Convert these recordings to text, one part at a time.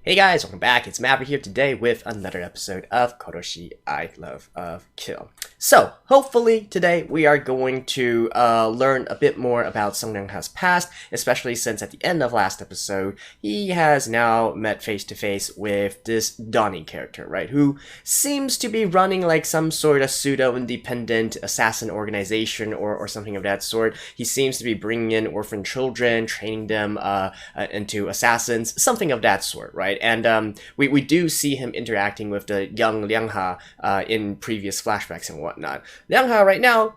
Hey guys, welcome back. It's Maverick here today with another episode of Koroshi, I Love of Kill. So, hopefully today we are going to learn a bit more about Song Ryang-Ha's past, especially since at the end of last episode, he has now met face to face with this Donnie character, right? Who seems to be running like some sort of pseudo-independent assassin organization or something of that sort. He seems to be bringing in orphan children, training them into assassins, something of that sort, right? And we do see him interacting with the young Ryang-Ha in previous flashbacks and whatnot. Ryang-Ha right now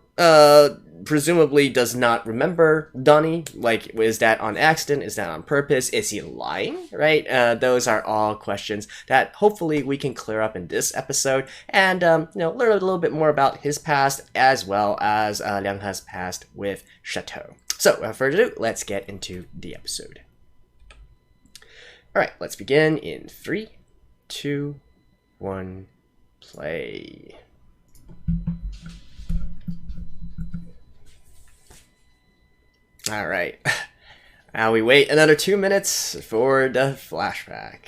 presumably does not remember Donnie. Like, is that on accident? Is that on purpose? Is he lying? Right? Those are all questions that hopefully we can clear up in this episode and learn a little bit more about his past as well as Ryang-Ha's past with Chateau. So, without further ado, let's get into the episode. Alright, let's begin in 3, 2, 1, play. Alright, now we wait another 2 minutes for the flashback.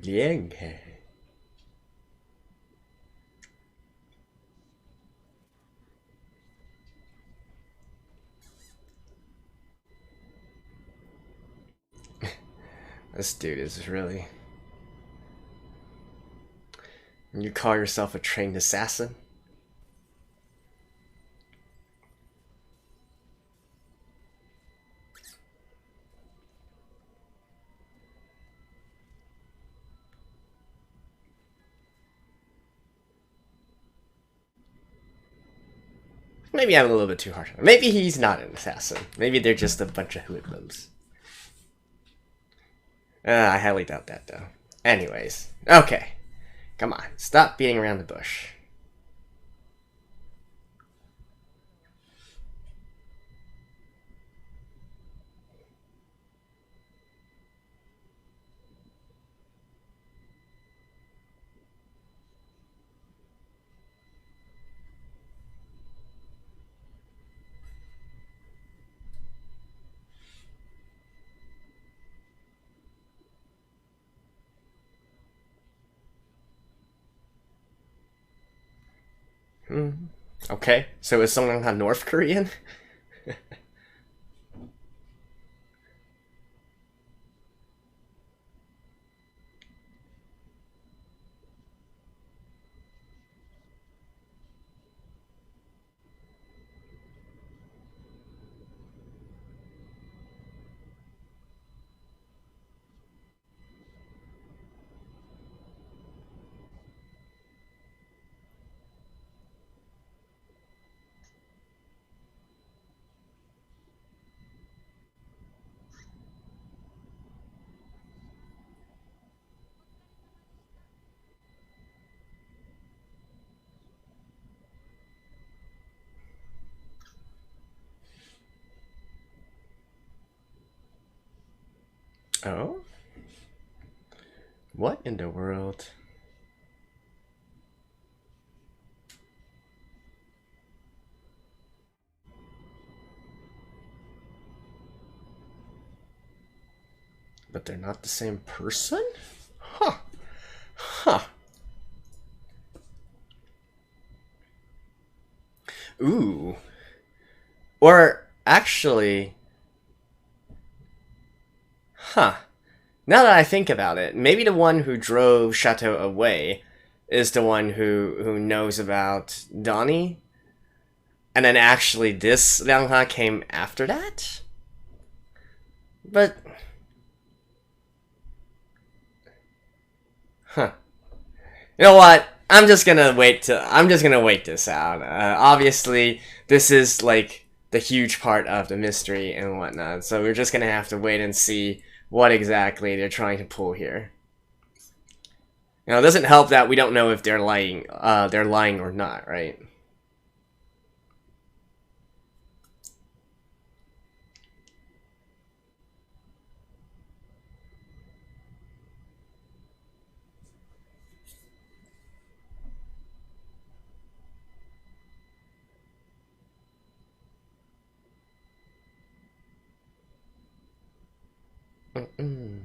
Ryang-Ha. This dude is really... You call yourself a trained assassin? Maybe I'm a little bit too harsh. Maybe he's not an assassin. Maybe they're just a bunch of hoodlums. I highly doubt that, though. Anyways. Okay. Come on. Stop beating around the bush. Okay, so is Song Ryang-Ha North Korean? Oh? What in the world? But they're not the same person? Huh. Huh. Ooh. Or, actually... Huh. Now that I think about it, maybe the one who drove Chateau away is the one who knows about Donnie? And then actually this Ryang-Ha came after that? But... Huh. You know what? I'm just gonna wait this out. Obviously, this is like the huge part of the mystery and whatnot, so we're just gonna have to wait and see what exactly they're trying to pull here. You know, it doesn't help that we don't know if they're lying or not, right? Mm-mm.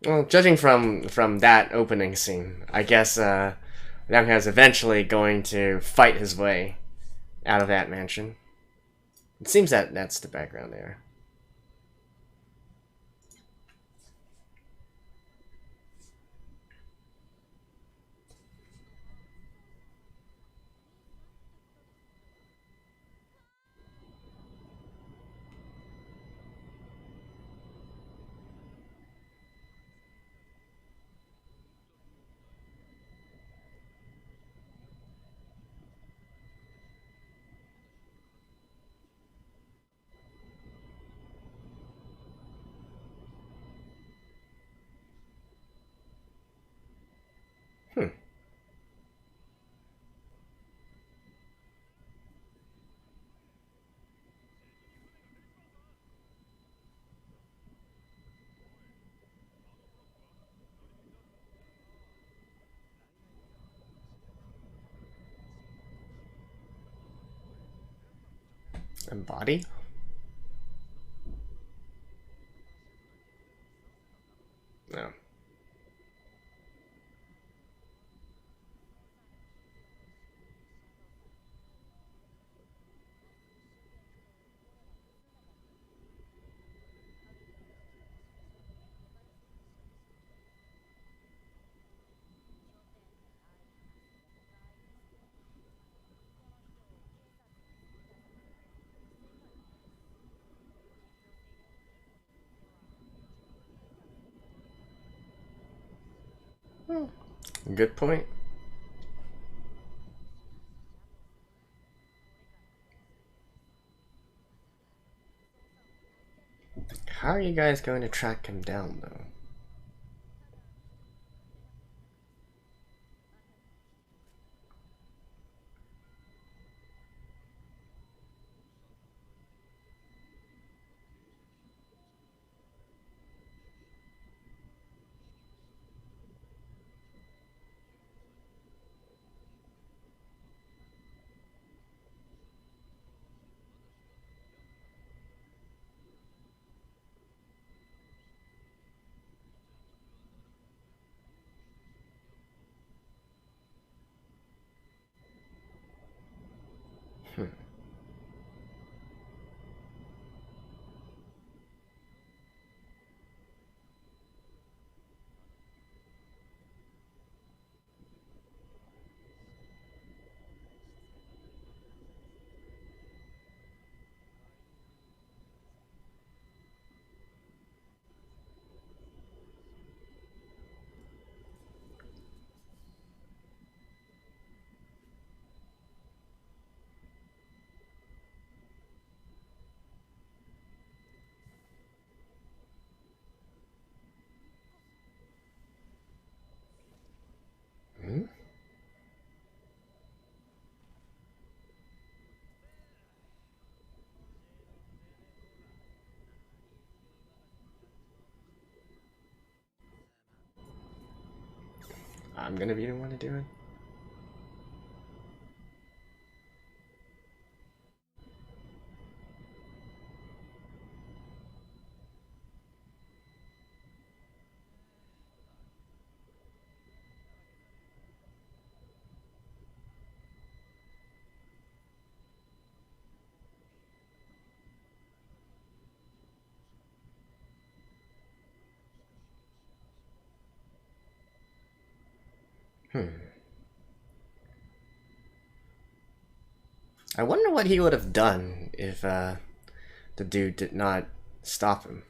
Well, judging from that opening scene, I guess Ryang-Ha is eventually going to fight his way out of that mansion. It seems that that's the background there. Hmm. Embody? No. Good point. How are you guys going to track him down, though? Hmm? I'm gonna be the one to do it. Hmm. I wonder what he would have done if the dude did not stop him.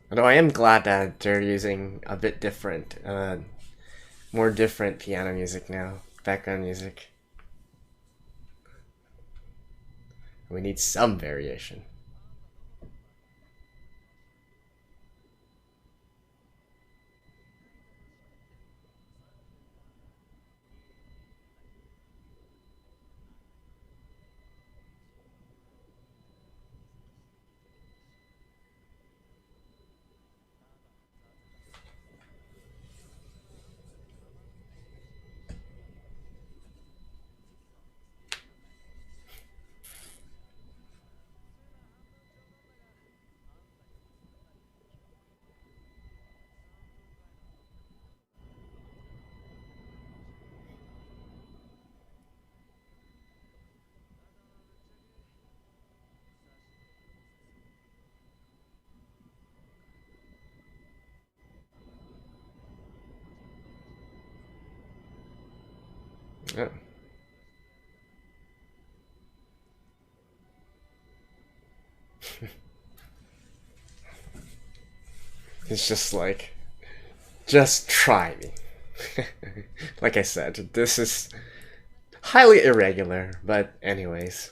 Although I am glad that they're using a bit different, more different piano music now, background music. We need some variation. Oh. It's just like, just try me. Like I said, this is highly irregular, but anyways.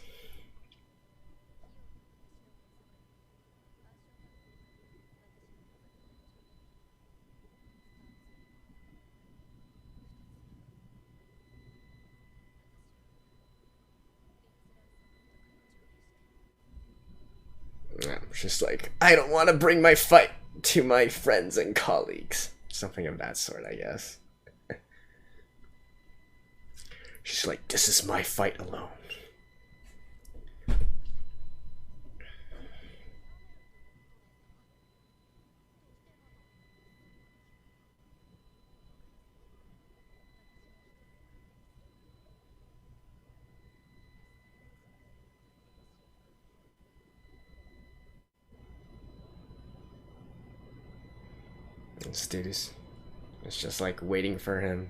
I'm just like, I don't want to bring my fight to my friends and colleagues. Something of that sort, I guess. She's like, this is my fight alone. This dude is, it's just like waiting for him.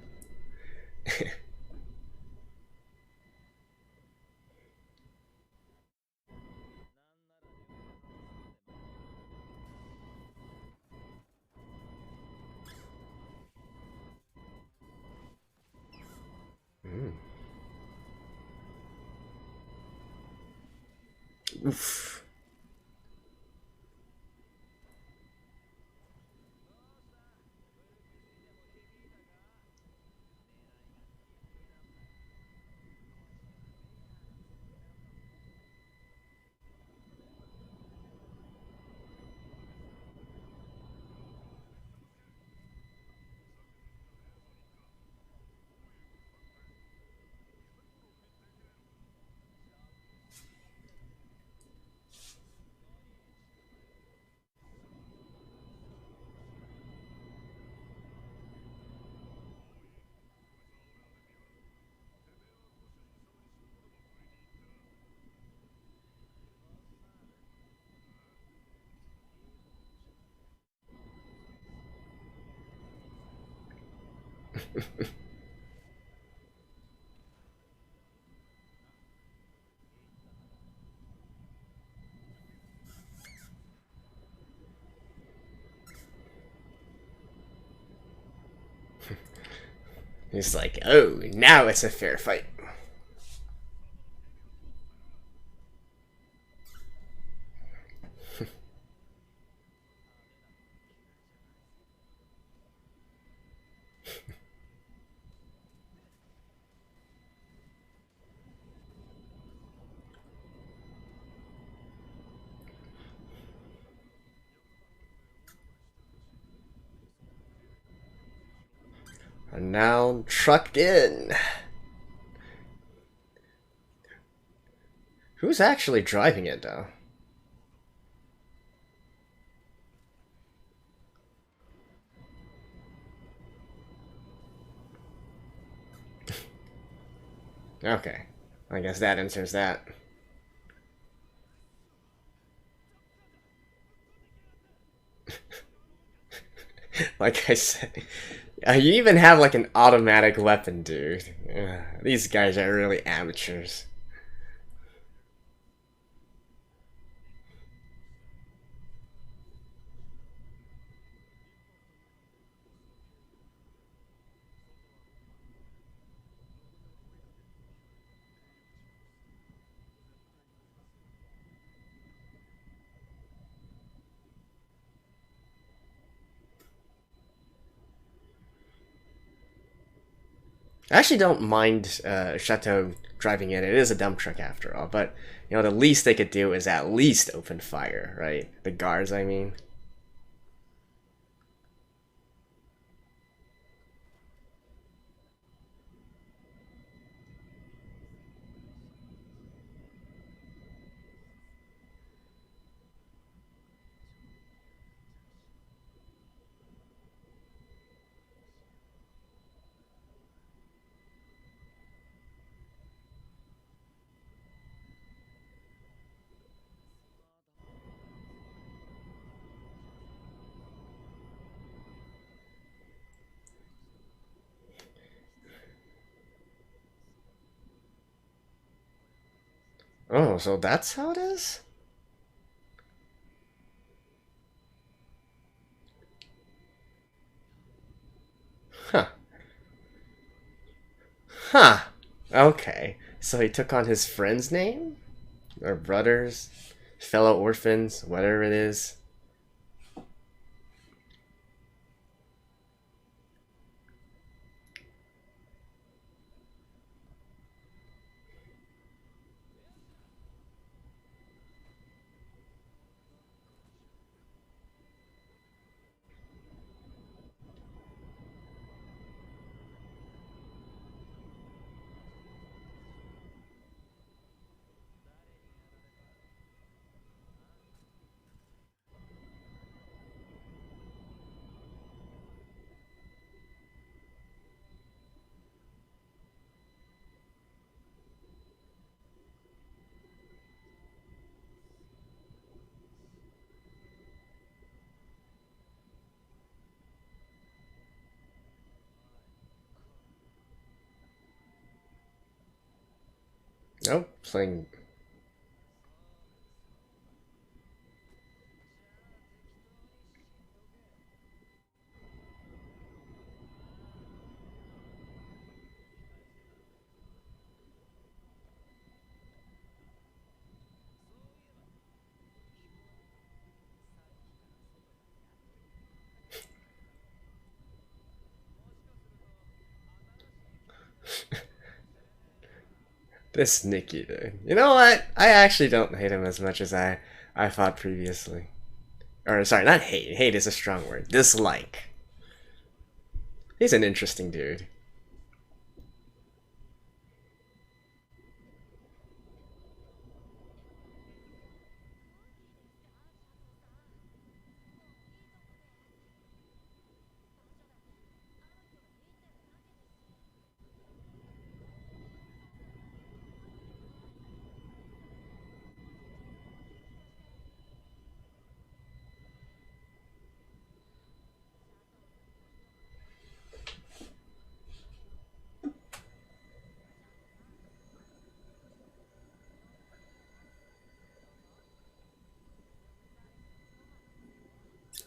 Oof. He's like, oh, now it's a fair fight. And now trucked in. Who's actually driving it, though? Okay. I guess that answers that. Like I said, you even have like an automatic weapon, dude. These guys are really amateurs. I actually don't mind Chateau driving in. It is a dump truck after all, but you know the least they could do is at least open fire, right? The guards, I mean. Oh, so that's how it is? Huh. Huh. Okay. So he took on his friend's name? Or brothers? Fellow orphans? Whatever it is. Nope. Playing. This Nikki dude. You know what? I actually don't hate him as much as I thought previously. Or sorry, not hate. Hate is a strong word. Dislike. He's an interesting dude.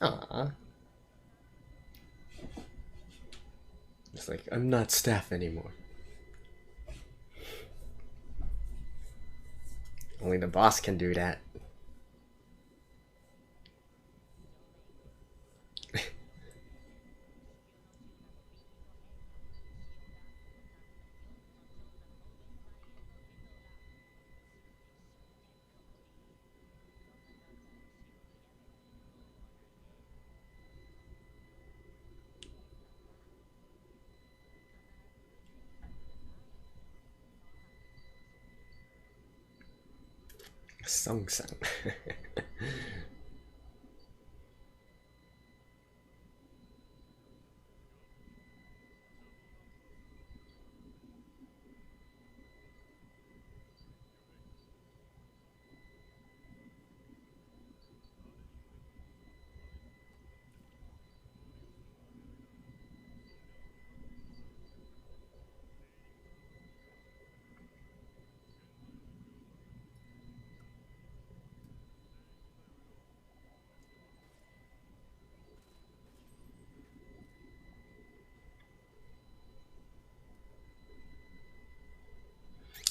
Aw. It's like, I'm not staff anymore. Only the boss can do that. Song sang.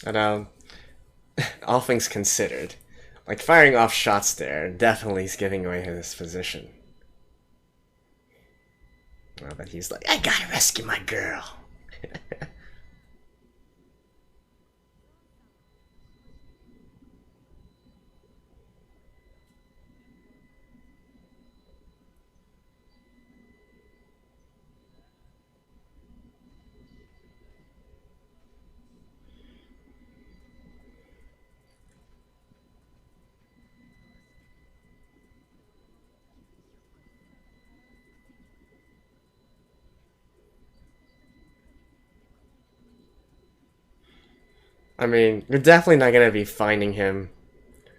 And all things considered, like firing off shots there definitely is giving away his position. Well, but he's like, I gotta rescue my girl. I mean, you're definitely not gonna be finding him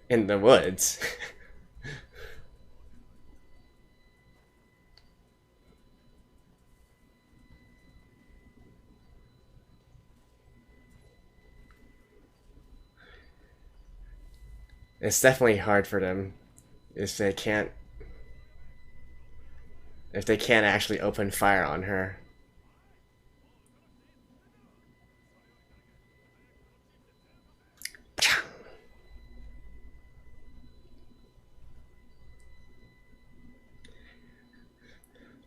in the woods. It's definitely hard for them if they can't actually open fire on her.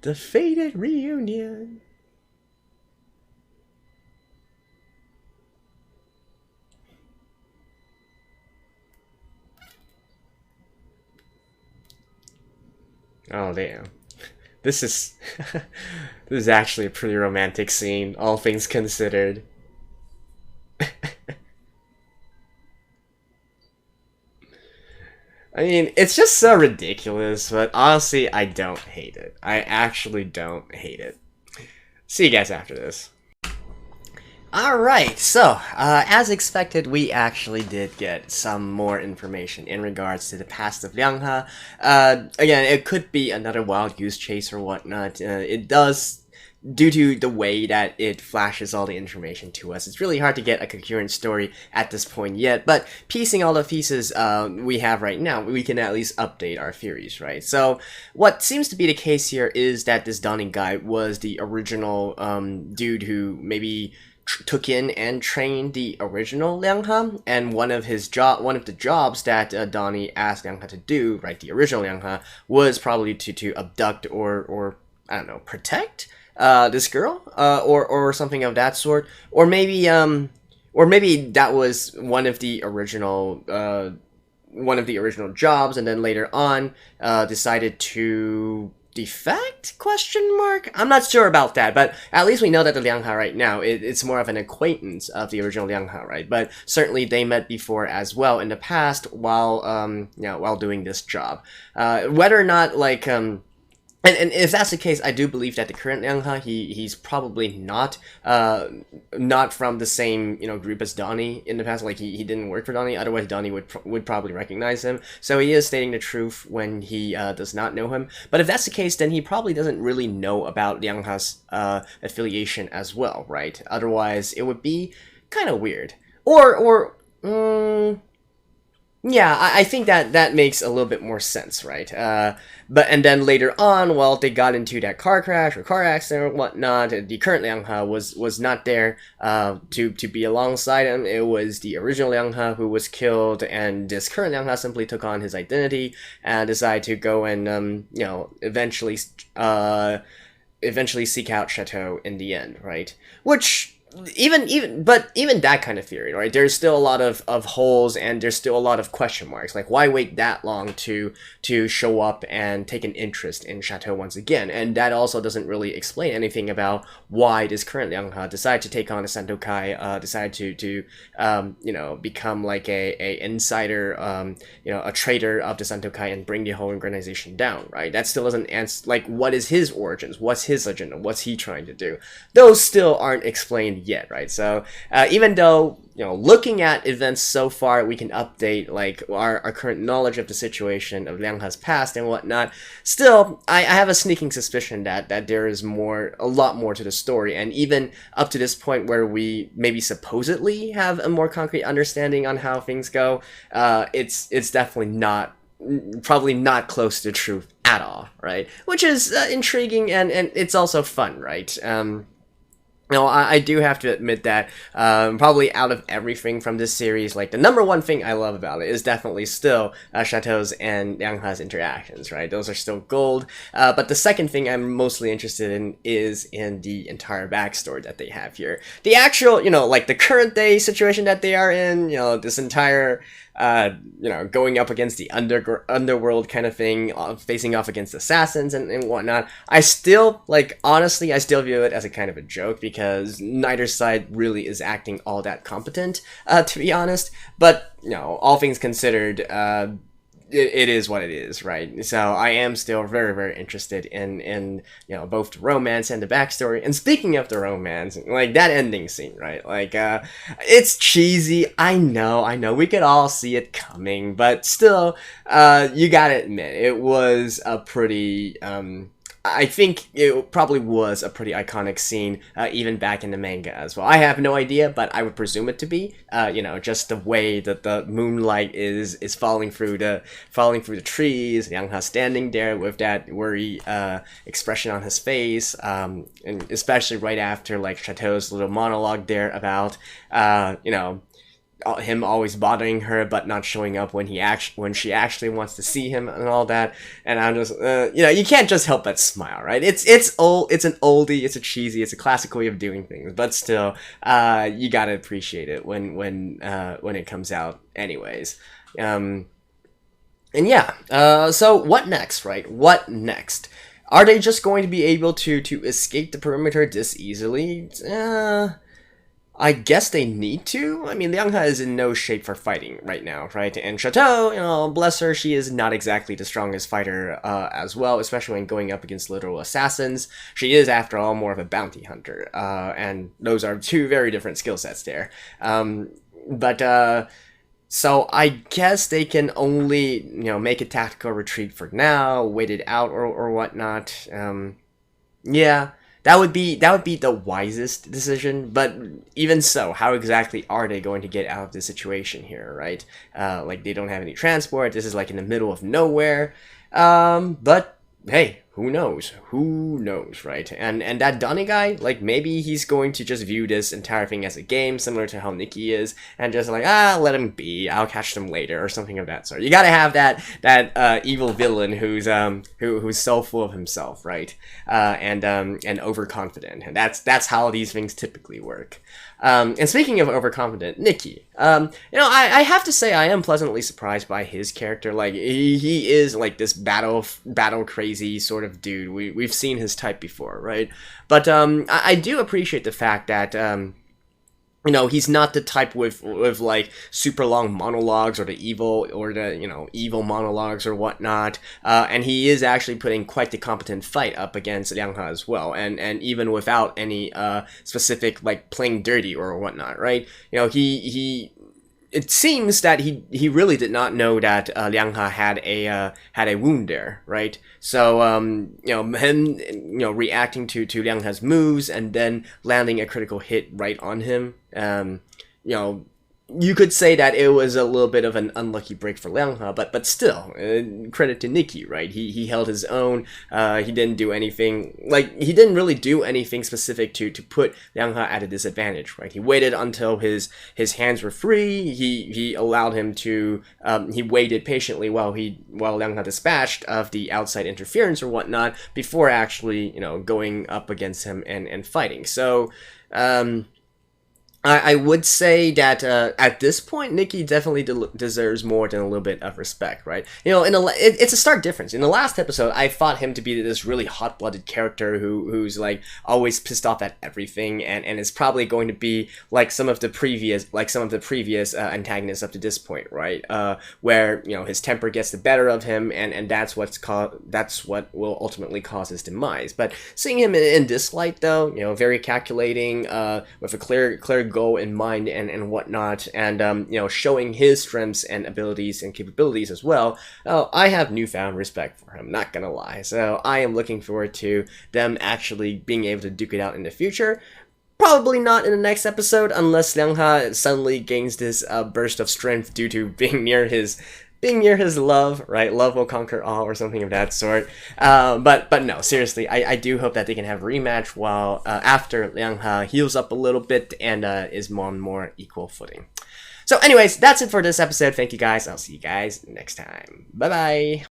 The fated reunion. Oh damn. This is this is actually a pretty romantic scene, all things considered. I mean, it's just so ridiculous, but honestly, I don't hate it. I actually don't hate it. See you guys after this. Alright, so, as expected, we actually did get some more information in regards to the past of Ryang-Ha. Again, it could be another wild goose chase or whatnot. It does, due to the way that it flashes all the information to us, it's really hard to get a coherent story at this point yet, but piecing all the pieces we have right now, we can at least update our theories, right? So, what seems to be the case here is that this Donnie guy was the original dude who maybe took in and trained the original Ryang-Ha, and one of the jobs that Donnie asked Ryang-Ha to do, right, the original Ryang-Ha, was probably to abduct or I don't know, protect this girl, or something of that sort, or maybe that was one of the original jobs, and then later on decided to defect? Question mark? I'm not sure about that, but at least we know that the Ryang-Ha right now, it's more of an acquaintance of the original Ryang-Ha, right? But certainly they met before as well in the past while while doing this job. Whether or not like and if that's the case, I do believe that the current Ryang-Ha, he's probably not from the same group as Donnie in the past. Like he didn't work for Donnie, otherwise Donnie would probably recognize him. So he is stating the truth when he does not know him. But if that's the case, then he probably doesn't really know about Ryang-Ha's affiliation as well, right? Otherwise, it would be kind of weird. Yeah, I think that makes a little bit more sense, right? And then later on, while they got into that car crash or car accident or whatnot, the current Ryang-Ha was not there to be alongside him. It was the original Ryang-Ha who was killed, and this current Ryang-Ha simply took on his identity and decided to go and eventually seek out Chateau in the end, right? Which even that kind of theory, right? There's still a lot of holes, and there's still a lot of question marks. Like, why wait that long to show up and take an interest in Chateau once again? And that also doesn't really explain anything about why this current Ryang-Ha decided to take on a Sentokai, decided to become like a insider, a traitor of the Sentokai and bring the whole organization down, right? That still doesn't answer, like, what is his origins? What's his agenda? What's he trying to do? Those still aren't explained yet, right? So even though looking at events so far, we can update like our current knowledge of the situation of Ryang-Ha's past and whatnot, still I have a sneaking suspicion that there is a lot more to the story, and even up to this point where we maybe supposedly have a more concrete understanding on how things go, it's definitely probably not close to truth at all, right? Which is intriguing, and it's also fun, right? No, I do have to admit that probably out of everything from this series, like the number one thing I love about it is definitely still Chateau's and Ryang-Ha's interactions, right? Those are still gold. But the second thing I'm mostly interested in is in the entire backstory that they have here. The actual, like the current day situation that they are in, this entire going up against the underworld kind of thing, facing off against assassins and whatnot. I still, honestly, I still view it as a kind of a joke, because neither side really is acting all that competent, to be honest. But, all things considered, it is what it is, right? So I am still very, very interested in both the romance and the backstory. And speaking of the romance, like that ending scene, right? Like it's cheesy. I know. We could all see it coming, but still, you gotta admit it was a pretty I think it probably was a pretty iconic scene, even back in the manga as well. I have no idea, but I would presume it to be. Just the way that the moonlight is falling through the trees. Ryang-Ha standing there with that worry expression on his face, and especially right after like Chateau's little monologue there about him always bothering her but not showing up when she actually wants to see him and all that. And I'm just you can't just help but smile, right? It's an oldie, it's a cheesy, it's a classic way of doing things, but still you gotta appreciate it when it comes out anyways. So what next, right? What next? Are they just going to be able to escape the perimeter this easily? I guess they need to. I mean, Ryang-Ha is in no shape for fighting right now, right? And Chateau, bless her, she is not exactly the strongest fighter as well, especially when going up against literal assassins. She is, after all, more of a bounty hunter, and those are two very different skill sets there. So I guess they can only, make a tactical retreat for now, wait it out or whatnot. Yeah. That would be the wisest decision, but even so, how exactly are they going to get out of this situation here, right? Like, they don't have any transport, this is like in the middle of nowhere, but hey, who knows? Who knows, right? And that Donnie guy, like, maybe he's going to just view this entire thing as a game, similar to how Nikki is, and just like, let him be, I'll catch them later, or something of that sort. You gotta have that evil villain who's so full of himself, right? And overconfident, and that's how these things typically work. And speaking of overconfident, Nikki, I have to say I am pleasantly surprised by his character. Like, he is like this battle crazy sort of dude. We've seen his type before, right? But I do appreciate the fact that he's not the type with like super long monologues or the evil monologues or whatnot. And he is actually putting quite the competent fight up against Ryang-Ha as well. And even without any specific like playing dirty or whatnot, right? It seems that he really did not know that Ryang-Ha had a wound there, right? So him reacting to Ryang-Ha's moves and then landing a critical hit right on him, you could say that it was a little bit of an unlucky break for Ryang-Ha, but still, credit to Nikki, right? He held his own. He didn't do anything, like, he didn't really do anything specific to put Ryang-Ha at a disadvantage, right? He waited until his hands were free. He allowed him to, he waited patiently while Ryang-Ha dispatched of the outside interference or whatnot before actually, going up against him and fighting. So, I would say that at this point, Nikki definitely deserves more than a little bit of respect, right? It's a stark difference. In the last episode, I thought him to be this really hot-blooded character who's like always pissed off at everything, and is probably going to be like some of the previous antagonists up to this point, right? Where his temper gets the better of him, and that's what will ultimately cause his demise. But seeing him in this light, though, very calculating, with a clear goal in mind and whatnot, and showing his strengths and abilities and capabilities as well, I have newfound respect for him, not gonna lie. So I am looking forward to them actually being able to duke it out in the future. Probably not in the next episode, unless Ryang-Ha suddenly gains this burst of strength due to being near his love, right? Love will conquer all, or something of that sort. But no, seriously, I do hope that they can have a rematch while after Ryang-Ha heals up a little bit and is on more equal footing. So anyways, that's it for this episode. Thank you guys. I'll see you guys next time. Bye-bye.